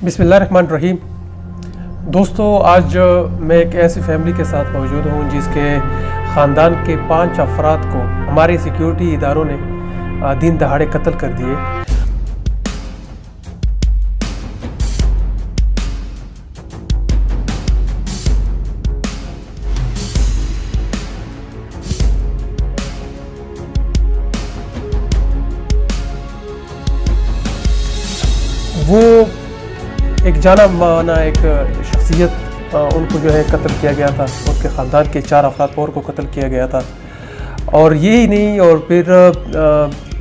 बिस्मिल्लाहिर्रहमानिर्रहीम। दोस्तों, आज मैं एक ऐसी फैमिली के साथ मौजूद हूँ जिसके ख़ानदान के 5 अफराद को हमारे सिक्योरिटी इदारों ने दिन दहाड़े कत्ल कर दिए। वो एक जाना माना एक शख्सियत, उनको जो है कत्ल किया गया था। उसके ख़ानदान के 4 अफराद और को कत्ल किया गया था। और यही नहीं, और फिर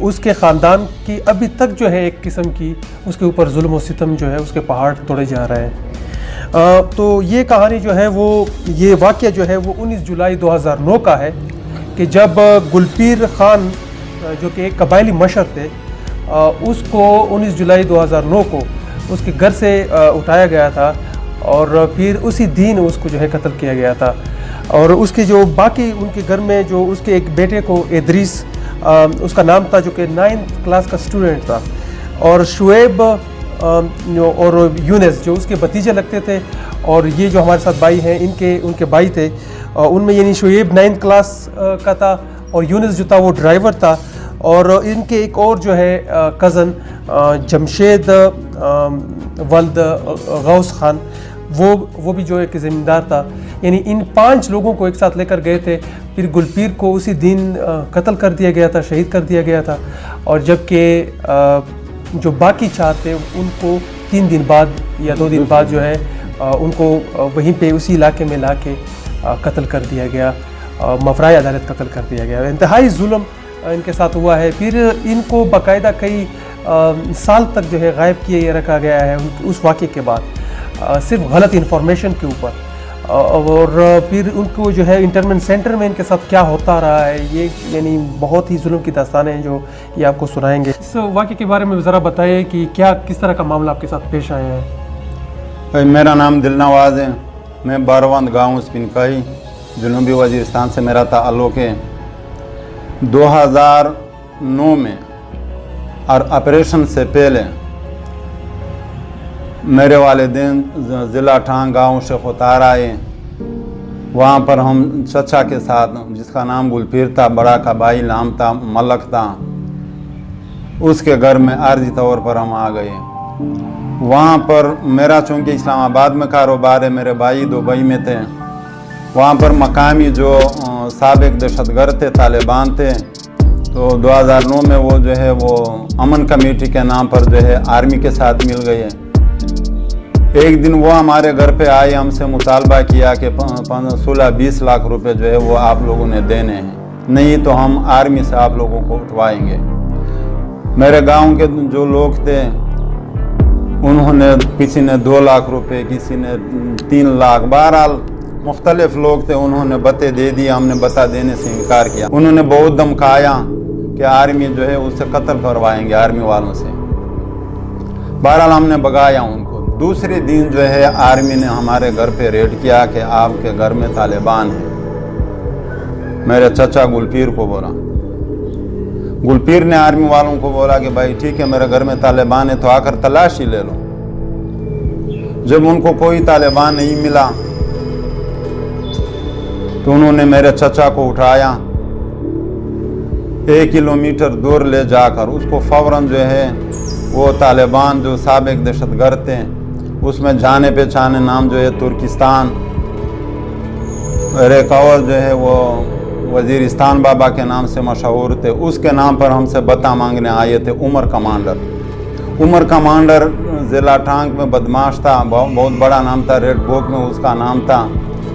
उसके ख़ानदान की अभी तक जो है एक किस्म की उसके ऊपर जुल्म और सितम जो है उसके पहाड़ तोड़े जा रहे हैं। तो ये कहानी जो है ये वाक़या जो है वो 19 जुलाई 2009 का है कि जब गुलपीर ख़ान जो कि एक कबायली मशर थे, उसको 19 जुलाई 2009 को उसके घर से उठाया गया था और फिर उसी दिन उसको जो है कत्ल किया गया था। और उसके जो बाकी उनके घर में जो उसके एक बेटे को इदरीस उसका नाम था, जो कि 9th क्लास का स्टूडेंट था, और शुएब और यूनिस जो उसके भतीजे लगते थे। और ये जो हमारे साथ भाई हैं उनके भाई थे, उनमें यानी शुएब 9th क्लास का था और यूनिस जो था वो ड्राइवर था। और इनके एक और जो है कज़न जमशेद वल्द गौस खान, वो भी जो एक ज़मींदार था। यानी इन 5 लोगों को एक साथ लेकर गए थे। फिर गुलपीर को उसी दिन कत्ल कर दिया गया था, शहीद कर दिया गया था। और जबकि जो बाकी 4 थे उनको 3 दिन बाद या 2 दिन बाद जो है उनको वहीं पे उसी इलाके में ला के कत्ल कर दिया गया, मफराई अदालत कत्ल कर दिया गया। इंतहाई जुल्म इनके साथ हुआ है। फिर इनको बाकायदा कई साल तक जो है गायब किए रखा गया है उस वाक़े के बाद, सिर्फ गलत इंफॉर्मेशन के ऊपर। और फिर उनको जो है इंटरमेंट सेंटर में इनके साथ क्या होता रहा है, ये यानी बहुत ही जुल्म की दास्तानें हैं जो ये आपको सुनाएंगे। इस वाक़े के बारे में ज़रा बताइए कि किस तरह का मामला आपके साथ पेश आया है। मेरा नाम दिलनवाज है। मैं बारवंद गाँव स्पिनकाई, जनूबी वज़ीरिस्तान से मेरा ताल्लुक़ है। 2009 में और ऑपरेशन से पहले मेरे वालिदैन ज़िला टांग गाँव से खुतार आए। वहाँ पर हम चचा के साथ, जिसका नाम गुलपीर था, बड़ा का भाई नाम था मलक था, उसके घर में आर्जी तौर पर हम आ गए। वहाँ पर मेरा चूँकि इस्लामाबाद में कारोबार है, मेरे भाई दुबई में थे। वहाँ पर मकामी जो साबिक दहशतगर्द थे, तालिबान थे, तो 2009 में वो जो है वो अमन कमेटी के नाम पर जो है आर्मी के साथ मिल गए। एक दिन वो हमारे घर पे आए, हमसे मुतालबा किया कि 16-20 लाख रुपए जो है वो आप लोगों ने देने हैं, नहीं तो हम आर्मी से आप लोगों को उठवाएंगे। मेरे गांव के जो लोग थे उन्होंने, किसी ने 2 लाख रुपए, किसी ने 3 लाख, बहरहाल मुख्तलिफ लोग थे, उन्होंने बते दे दिया। हमने बता देने से इनकार किया। उन्होंने बहुत धमकाया कि आर्मी जो है उससे कत्ल करवाएंगे आर्मी वालों से। बहरहाल हमने भगाया उनको। दूसरे दिन जो है आर्मी ने हमारे घर पे रेड किया कि आपके घर में तालिबान है। मेरे चचा गुलपीर को बोला, गुलपीर ने आर्मी वालों को बोला कि भाई ठीक है, मेरे घर में तालिबान है तो आकर तलाशी ले लो। जब उनको कोई तालिबान नहीं मिला तो उन्होंने मेरे चचा को उठाया, 1 किलोमीटर दूर ले जाकर उसको फौरन जो है वो तालिबान जो साबिक दहशतगर्द थे, उसमें जाने पहचाने नाम जो है तुर्किस्तान, एक और जो है वो वज़ीरिस्तान बाबा के नाम से मशहूर थे, उसके नाम पर हमसे बता मांगने आए थे। उमर कमांडर ज़िला टांग में बदमाश था, बहुत बड़ा नाम था, रेड बुक में उसका नाम था।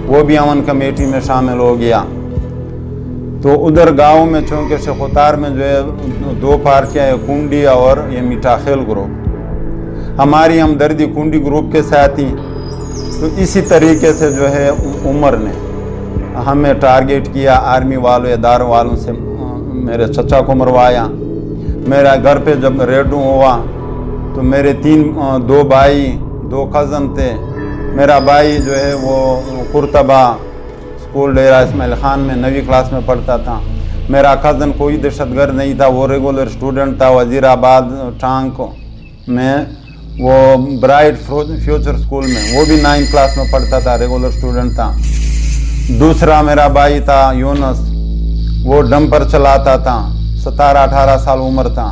वो भी अमन कमेटी में शामिल हो गया। तो उधर गांव में चूँकि शेखोतार में जो है 2 पार्टियाँ हैं, कुंडी और ये मीठाखेल ग्रुप। हमारी हमदर्दी कुंडी ग्रुप के साथ ही, तो इसी तरीके से जो है उमर ने हमें टारगेट किया। आर्मी वालों, इदारों वालों से मेरे चचा को मरवाया। मेरा घर पे जब रेड हुआ तो मेरे 2 भाई, 2 कज़न थे। मेरा भाई जो है वो कुर्तबा स्कूल डेरा इस्माइल खान में 9वीं क्लास में पढ़ता था। मेरा कज़न कोई दहशतगर्द नहीं था, वो रेगुलर स्टूडेंट था वज़ीराबाद टांग में। वो ब्राइट फ्यूचर स्कूल में, वो भी 9th क्लास में पढ़ता था, रेगुलर स्टूडेंट था। दूसरा मेरा भाई था यूनस, वो डंपर चलाता था, 17-18 साल उम्र था।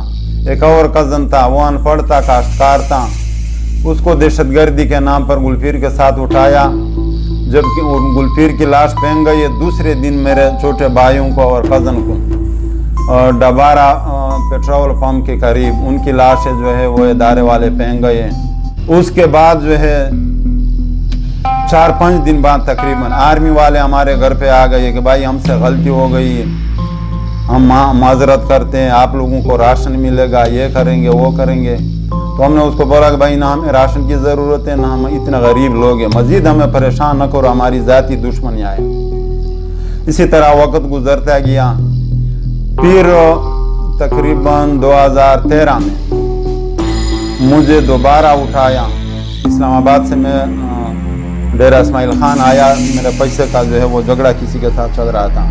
एक और कज़न था, वो अनपढ़ था, काश्तकार था। उसको दहशतगर्दी के नाम पर गुलफीर के साथ उठाया, जबकि गुलफीर की लाश फेंक गई। दूसरे दिन मेरे छोटे भाइयों को और कज़न को डबारा पेट्रोल पंप के करीब उनकी लाशें जो है वो इदारे वाले फेंक गए। उसके बाद जो है 4-5 दिन बाद तकरीबन आर्मी वाले हमारे घर पे आ गए कि भाई हमसे गलती हो गई, हम माजरत करते हैं, आप लोगों को राशन मिलेगा, ये करेंगे वो करेंगे। तो हमने उसको बोला कि भाई ना हमें राशन की ज़रूरत है, ना हम इतने गरीब लोग हैं, मज़ीद हमें परेशान न करो, हमारी ज़ाती दुश्मनी आए। इसी तरह वक्त गुजरता गया। फिर तकरीबन 2013 में मुझे दोबारा उठाया इस्लामाबाद से। मैं डेरा इस्माइल खान आया, मेरे पैसे का जो है वो झगड़ा किसी के साथ चल रहा था।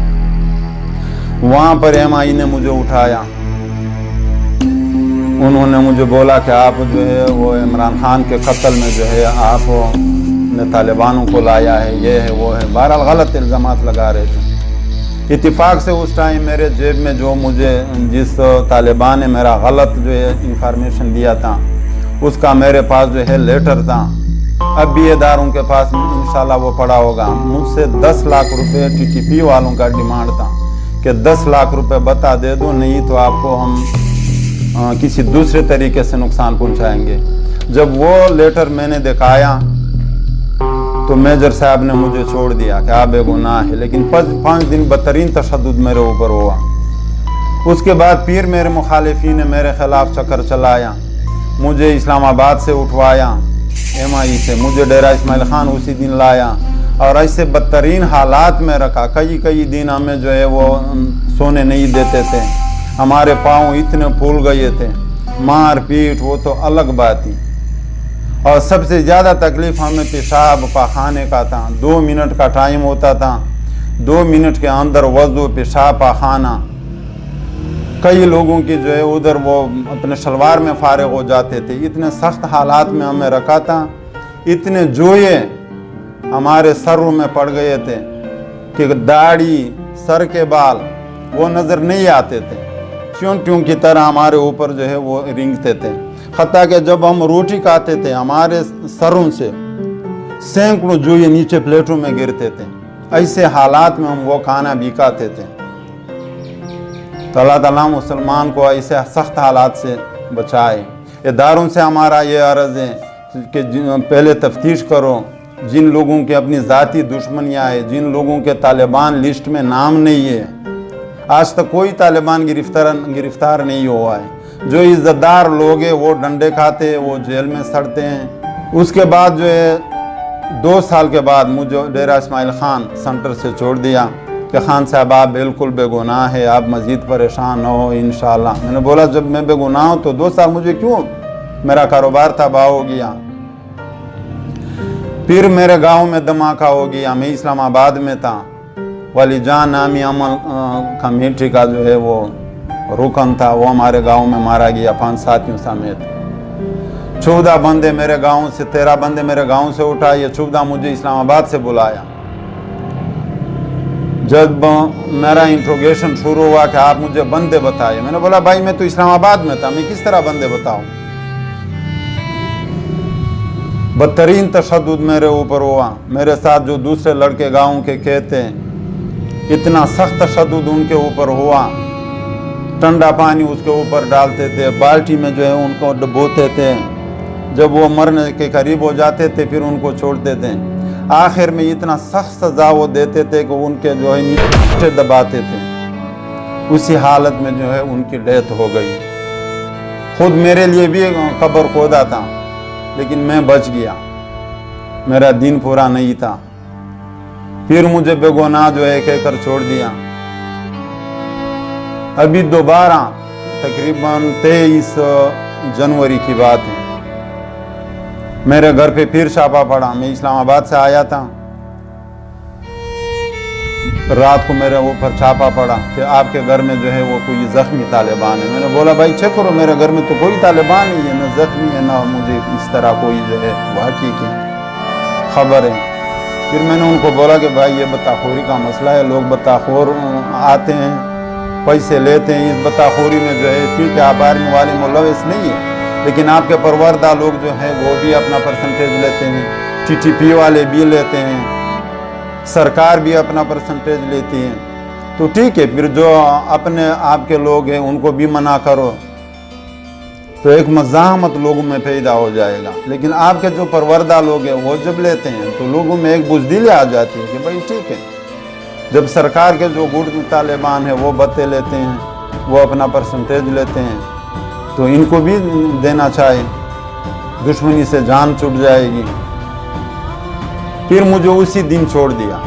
वहाँ पर MI ने मुझे उठाया। उन्होंने मुझे बोला कि आप जो है वो इमरान खान के कत्ल में जो है आपने तालिबानों को लाया है, ये है वो है, बहरहाल गलत इल्ज़ामात लगा रहे थे। इत्तिफाक से उस टाइम मेरे जेब में जो मुझे जिस तालिबान ने मेरा गलत जो है इंफॉर्मेशन दिया था उसका मेरे पास जो है लेटर था। अब भी इदारों के पास इंशाल्लाह वो पड़ा होगा। मुझसे 10 लाख रुपए TTP वालों का डिमांड था कि 10 लाख रुपए बता दे दो, नहीं तो आपको हम किसी दूसरे तरीके से नुकसान पहुंचाएंगे। जब वो लेटर मैंने दिखाया तो मेजर साहब ने मुझे छोड़ दिया कि आप बेगुनाह है, लेकिन 5 दिन बदतरीन तशद्दुद मेरे ऊपर हुआ। उसके बाद फिर मेरे मुखालिफी ने मेरे खिलाफ चक्कर चलाया, मुझे इस्लामाबाद से उठवाया, MI से मुझे डेरा इस्माइल खान उसी दिन लाया और ऐसे बदतरीन हालात में रखा। कई दिन हमें जो है वो सोने नहीं देते थे, हमारे पाँव इतने फूल गए थे, मार पीट वो तो अलग बात ही। और सबसे ज़्यादा तकलीफ़ हमें पेशाब पाखाने का था। 2 मिनट का टाइम होता था, 2 मिनट के अंदर वज़ू पेशाब पाखाना। कई लोगों की जो है उधर वो अपने शलवार में फारिग हो जाते थे। इतने सख्त हालात में हमें रखा था, इतने जोए हमारे सरों में पड़ गए थे कि दाढ़ी, सर के बाल वो नज़र नहीं आते थे, चूंटियों की तरह हमारे ऊपर जो है वो रिंगते थे। हत्ता कि जब हम रोटी खाते थे हमारे सरों से सैकड़ों जुए नीचे प्लेटों में गिरते थे। ऐसे हालात में हम वो खाना भी खाते थे। तो अल्लाह ताला मुसलमान को ऐसे सख्त हालात से बचाए। इदारों से हमारा ये अर्ज़ है कि पहले तफ्तीश करो, जिन लोगों के अपनी ज़ाती दुश्मनियाँ है, जिन लोगों के तालिबान लिस्ट में नाम नहीं है, आज तक कोई तालिबान गिरफ्तार नहीं हुआ है। जो इज़्ज़तदार लोग हैं वो डंडे खाते हैं, वो जेल में सड़ते हैं। उसके बाद जो है 2 साल के बाद मुझे डेरा इस्माइल खान सेंटर से छोड़ दिया कि खान साहब आप बिल्कुल बेगुनाह है, आप मज़ीद परेशान न हो इंशाल्लाह। मैंने बोला जब मैं बेगुनाह हूँ तो 2 साल मुझे क्यों, मेरा कारोबार तबाह हो गया। फिर मेरे गांव में धमाका हो गया। मैं इस्लामाबाद में था, वलीजान नामी अमल कमेटी का जो है वो रुकन था, वो हमारे गांव में मारा गया 5 साथियों समेत। 14 बंदे मेरे गांव से, 13 बंदे मेरे गांव से उठाए, 14 मुझे इस्लामाबाद से बुलाया। जब मेरा इंट्रोगेशन शुरू हुआ कि आप मुझे बंदे बताइए, मैंने बोला भाई मैं तो इस्लामाबाद में था, मैं किस तरह बंदे बताऊं। बदतरीन तशद्दुद मेरे ऊपर हुआ। मेरे साथ जो दूसरे लड़के गाँव के कहते इतना सख्त तशद्दुद उनके ऊपर हुआ। ठंडा पानी उसके ऊपर डालते थे, बाल्टी में जो है उनको डुबोते थे, जब वो मरने के करीब हो जाते थे फिर उनको छोड़ते थे। आखिर में इतना सख्त सज़ा वो देते थे कि उनके जो है नीचे दबाते थे। उसी हालत में जो है उनकी डेथ हो गई। खुद मेरे लिए भी कब्र खोदा था, लेकिन मैं बच गया, मेरा दिन पूरा नहीं था। फिर मुझे बेगुनाह जो है कहकर छोड़ दिया। अभी दोबारा तकरीबन 23 जनवरी की बात है, मेरे घर पे फिर छापा पड़ा। मैं इस्लामाबाद से आया था, रात को मेरे ऊपर छापा पड़ा कि आपके घर में जो है वो कोई ज़ख्मी तालिबान है। मैंने बोला भाई चेक करो, मेरे घर में तो कोई तालिबान नहीं है, ना ज़ख्मी है ना मुझे इस तरह कोई जो है वाक़ई की खबर है। फिर मैंने उनको बोला कि भाई ये बताखोरी का मसला है, लोग बताखोर आते हैं, पैसे लेते हैं, इस बताखोरी में जो है ठीक है आप आर्मी वाले मुलविस नहीं है, लेकिन आपके परवरदा लोग जो हैं वो भी अपना परसेंटेज लेते हैं, TTP वाले भी लेते हैं, सरकार भी अपना परसेंटेज लेती है। तो ठीक है, फिर जो अपने आपके लोग हैं उनको भी मना करो तो एक मज़ाहमत लोगों में पैदा हो जाएगा। लेकिन आपके जो परवरदा लोग हैं वो जब लेते हैं तो लोगों में एक बुज़दिली आ जाती है कि भाई ठीक है, जब सरकार के जो गुट तालिबान है वो बत्ते लेते हैं, वो अपना परसेंटेज लेते हैं, तो इनको भी देना चाहिए, दुश्मनी से जान छूट जाएगी। फिर मुझे उसी दिन छोड़ दिया।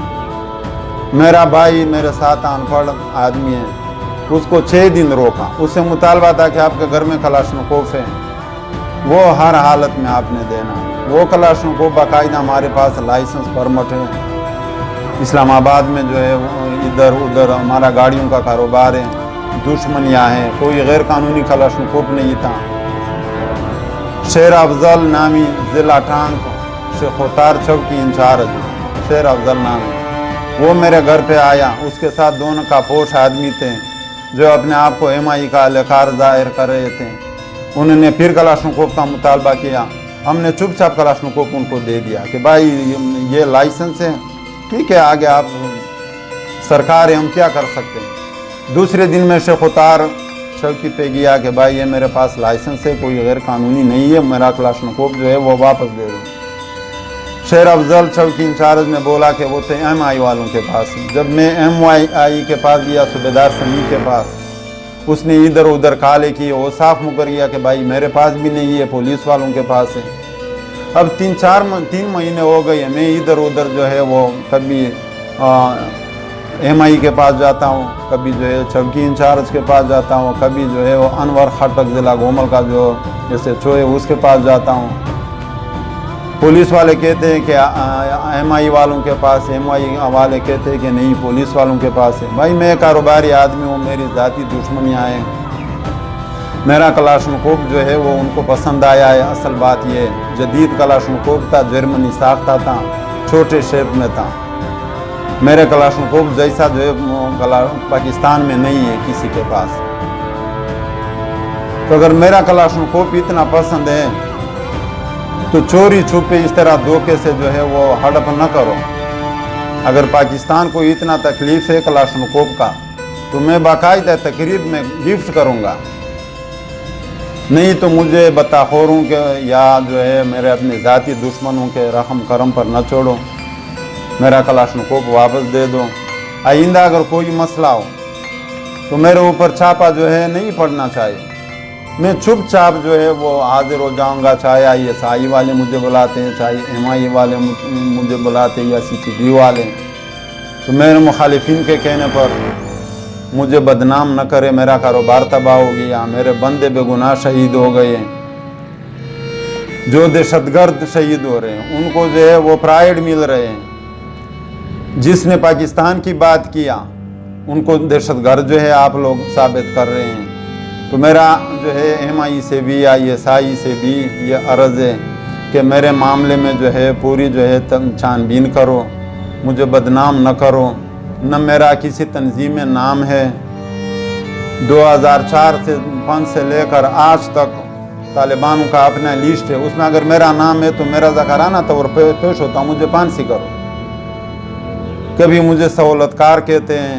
मेरा भाई मेरे साथ अनपढ़ आदमी है, उसको 6 दिन रोका, उससे मुतालबा था कि आपके घर में कलाशनकोफ है, वो हर हालत में आपने देना। वो कलाशनकोफ बाकायदा हमारे पास लाइसेंस परमिट है, इस्लामाबाद में जो है इधर उधर हमारा गाड़ियों का कारोबार है, दुश्मनियाँ हैं, कोई गैर कानूनी कलाशनकोफ नहीं था। शेर अफजल नामी ज़िला टांग शेखोतार चौकी इंचार्ज शेर अफजल नामी, वो मेरे घर पे आया, उसके साथ 2 नकाबपोश आदमी थे जो अपने आप को MI का अलकार ज़ाहिर कर रहे थे। उन्होंने फिर कलाशनकोफ का मुतालबा किया, हमने चुपचाप कलाशनकोफ उनको दे दिया कि भाई ये लाइसेंस है, ठीक है आगे आप सरकार है, हम क्या कर सकते हैं। दूसरे दिन मैं शेखोतार चौकी पे गया कि भाई ये मेरे पास लाइसेंस है, कोई गैर कानूनी नहीं है, मेरा कलाशनकोफ जो है वो वापस दे दो। शेर अफजल चौकी इंचार्ज ने बोला कि वो तो MI वालों के पास है। जब मैं MI के पास गया, सूबेदार समी के पास, उसने इधर उधर काले किए, वो साफ मुकर गया कि भाई मेरे पास भी नहीं है, पुलिस वालों के पास है। अब 3 महीने हो गए, मैं इधर उधर जो है वो कभी MI के पास जाता हूँ, कभी जो है चौकी इंचार्ज के पास जाता हूँ, कभी जो है वो अनवर खटक ज़िला गोमल का जो SHO है उसके पास जाता हूँ। पुलिस वाले कहते हैं कि MI वालों के पास, MI वाले कहते हैं कि नहीं पुलिस वालों के पास है। भाई मैं कारोबारी आदमी हूँ, मेरी ज़ाती दुश्मनियाँ हैं। मेरा कलाशनकोफ जो है वो उनको पसंद आया है। असल बात ये जदीद कलाशनकोफ था, जर्मनी साख्ता था, छोटे शेप में था। मेरे कलाशनकोफ जैसा जो है पाकिस्तान में नहीं है किसी के पास। तो अगर मेरा कलाशनकोफ इतना पसंद है तो चोरी छुपे इस तरह धोखे से जो है वो हड़प न करो। अगर पाकिस्तान को इतना तकलीफ है कलाशनकोफ का तो मैं बाकायदा तकरीब में गिफ्ट करूँगा, नहीं तो मुझे बताखोरों के या जो है मेरे अपने ज़ाती दुश्मनों के रहम करम पर न छोड़ो, मेरा कलाशनकोफ वापस दे दो। आइंदा अगर कोई मसला हो तो मेरे ऊपर छापा जो है नहीं पड़ना चाहिए, मैं चुपचाप जो है वो हाजिर हो जाऊंगा, चाहे ISI वाले मुझे बुलाते हैं, चाहे MI वाले मुझे बुलाते हैं या CTD वाले। तो मेरे मुखालिफिन के कहने पर मुझे बदनाम न करे, मेरा कारोबार तबाह हो गया, मेरे बंदे बेगुनाह शहीद हो गए। जो दहशतगर्द शहीद हो रहे हैं उनको जो है वो प्राइड मिल रहे हैं, जिसने पाकिस्तान की बात किया उनको दहशतगर्द जो है आप लोग साबित कर रहे हैं। तो मेरा जो है MI से भी ISI से भी ये अर्ज़ है कि मेरे मामले में जो है पूरी जो है छानबीन करो, मुझे बदनाम न करो। न मेरा किसी तंजीम में नाम है, 2004 से 5 से लेकर आज तक तालिबानों का अपना लिस्ट है, उसमें अगर मेरा नाम है तो मेरा ज़काराना तौर पर पेश होता, मुझे फांसी करो। कभी मुझे सहूलतकार कहते हैं,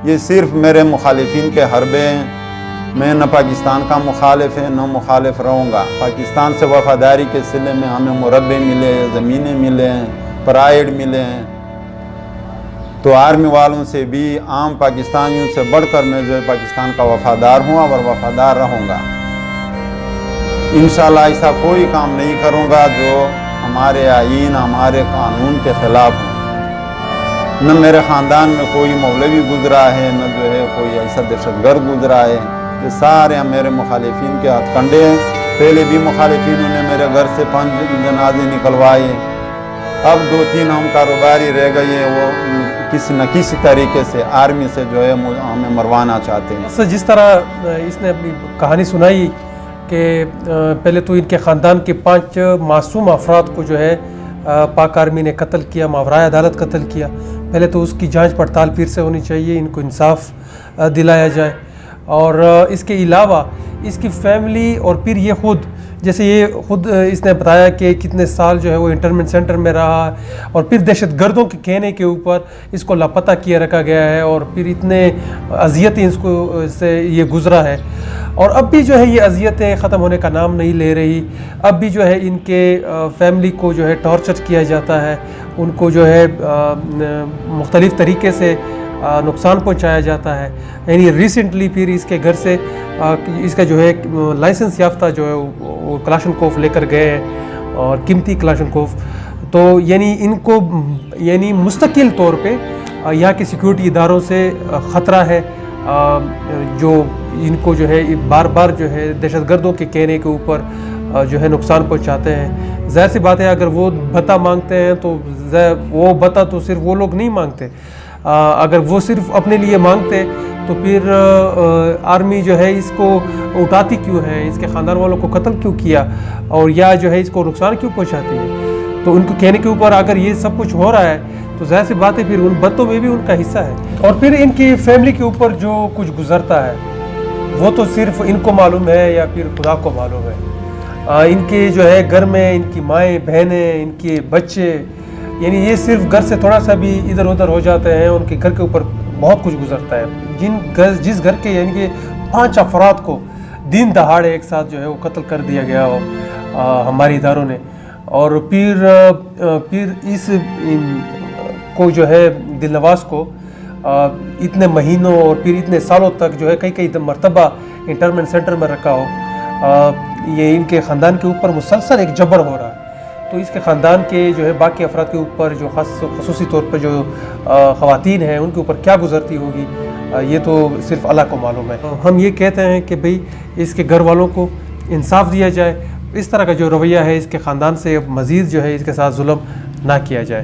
ये सिर्फ मेरे मुखालिफिन के हरबे हैं। मैं न पाकिस्तान का मुखालिफ है न मुखालिफ रहूँगा। पाकिस्तान से वफादारी के सिले में हमें मुरब्बे मिले हैं, ज़मीनें मिले हैं, प्राइड मिले हैं। तो आर्मी वालों से भी आम पाकिस्तानियों से बढ़कर मैं जो है पाकिस्तान का वफादार हूँ और वफादार रहूँगा। इंशाअल्लाह ऐसा कोई काम नहीं करूँगा जो हमारे आईन हमारे कानून के ख़िलाफ़ हो। न मेरे ख़ानदान में कोई मौलवी गुजरा है, न जो है कोई ऐसा दहशतगर्द गुजरा है। ये सारे मेरे मुखालिफिन के हथकंडे हैं। पहले भी मुखालिफिन ने मेरे घर से 5 जनाजे निकलवाए, अब 2-3 हम कारोबारी रह गए हैं, वो किसी न किसी तरीके से आर्मी से जो है हमें मरवाना चाहते हैं। बस जिस तरह इसने अपनी कहानी सुनाई कि पहले तो इनके ख़ानदान के 5 मासूम अफराद को जो है पाक आर्मी ने कत्ल किया, मावराए अदालत कत्ल किया। पहले तो उसकी जांच पड़ताल फिर से होनी चाहिए, इनको इंसाफ दिलाया जाए। और इसके अलावा इसकी फैमिली और फिर ये ख़ुद, जैसे ये ख़ुद इसने बताया कि कितने साल जो है वो इंटरमेंट सेंटर में रहा और फिर दहशतगर्दों के कहने के ऊपर इसको लापता किया रखा गया है और फिर इतने अजियतें इसको से ये गुज़रा है। और अब भी जो है ये अजियतें ख़त्म होने का नाम नहीं ले रही। अब भी जो है इनके फैमिली को जो है टॉर्चर किया जाता है, उनको जो है मुख्तलिफ़ तरीके से नुकसान पहुंचाया जाता है। यानी रिसेंटली फिर इसके घर से इसका जो है लाइसेंस याफ्ता जो है वो कलाशनकोफ लेकर गए हैं और कीमती कलाशनकोफ। तो यानी इनको यानी मुस्तकिल तौर पे यहाँ के सिक्योरिटी इदारों से ख़तरा है, जो इनको जो है बार बार जो है दहशतगर्दों के कहने के ऊपर जो है नुकसान पहुँचाते हैं। ज़ाहिर सी बात है, अगर वो भत्ता मांगते हैं तो वो भत्ता तो सिर्फ वो लोग नहीं मांगते। अगर वो सिर्फ अपने लिए मांगते तो फिर आर्मी जो है इसको उठाती क्यों है, इसके ख़ानदान वालों को कत्ल क्यों किया और या जो है इसको नुकसान क्यों पहुंचाती है। तो उनको कहने के ऊपर अगर ये सब कुछ हो रहा है तो ज़ाहिर सी बात है फिर उन बत्तों में भी उनका हिस्सा है। और फिर इनकी फैमिली के ऊपर जो कुछ गुजरता है वो तो सिर्फ इनको मालूम है या फिर खुदा को मालूम है। इनके जो है घर में इनकी माएँ बहनें, इनके बच्चे, यानी ये सिर्फ घर से थोड़ा सा भी इधर उधर हो जाते हैं, उनके घर के ऊपर बहुत कुछ गुजरता है। जिस घर के यानी कि 5 अफराद को दिन दहाड़े एक साथ जो है वो कत्ल कर दिया गया हो हमारे इदारों ने। और फिर इस को जो है दिलनवाज को इतने महीनों और फिर इतने सालों तक जो है कई मरतबा इंटरमेंट सेंटर में रखा हो। ये इनके ख़ानदान के ऊपर मुसलसल एक जबर हो रहा है। तो इसके ख़ानदान के जो है बाकी अफराद के ऊपर जो ख़ुसूसी तौर पर जो ख़वातीन हैं उनके ऊपर क्या गुजरती होगी, ये तो सिर्फ अल्लाह को मालूम है। हम ये कहते हैं कि भाई इसके घर वालों को इंसाफ दिया जाए, इस तरह का जो रवैया है इसके ख़ानदान से मज़ीद जो है इसके साथ जुल्म ना किया जाए।